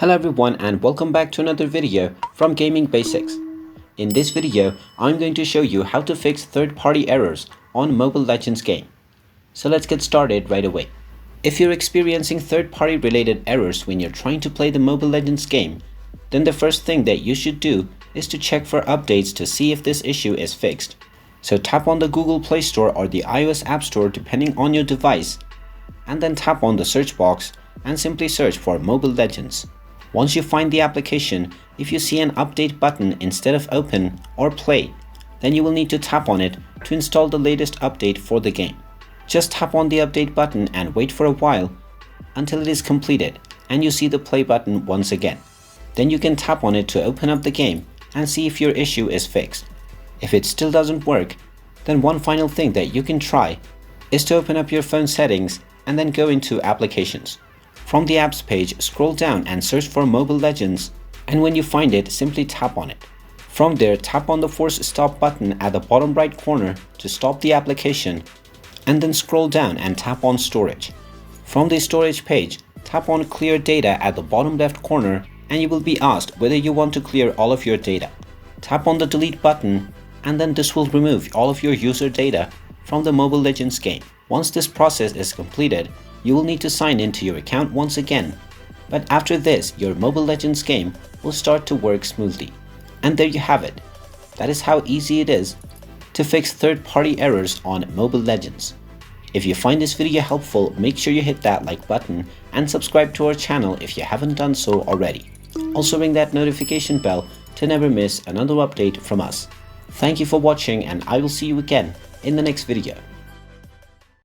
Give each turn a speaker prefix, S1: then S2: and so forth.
S1: Hello everyone and welcome back to another video from Gaming Basics. In this video, I'm going to show you how to fix third-party errors on Mobile Legends game. So let's get started right away. If you're experiencing third-party related errors when you're trying to play the Mobile Legends game, then the first thing that you should do is to check for updates to see if this issue is fixed. So tap on the Google Play Store or the iOS App Store depending on your device, and then tap on the search box and simply search for Mobile Legends. Once you find the application, if you see an update button instead of open or play, then you will need to tap on it to install the latest update for the game. Just tap on the update button and wait for a while until it is completed and you see the play button once again. Then you can tap on it to open up the game and see if your issue is fixed. If it still doesn't work, then one final thing that you can try is to open up your phone settings and then go into applications. From the apps page, scroll down and search for Mobile Legends, and when you find it, simply tap on it. From there, tap on the force stop button at the bottom right corner to stop the application, and then scroll down and tap on storage. From the storage page, tap on clear data at the bottom left corner and you will be asked whether you want to clear all of your data. Tap on the delete button and then this will remove all of your user data from the Mobile Legends game. Once this process is completed, you will need to sign into your account once again, but after this, your Mobile Legends game will start to work smoothly. And there you have it. That is how easy it is to fix third-party errors on Mobile Legends. If you find this video helpful, make sure you hit that like button and subscribe to our channel if you haven't done so already. Also ring that notification bell to never miss another update from us. Thank you for watching and I will see you again in the next video.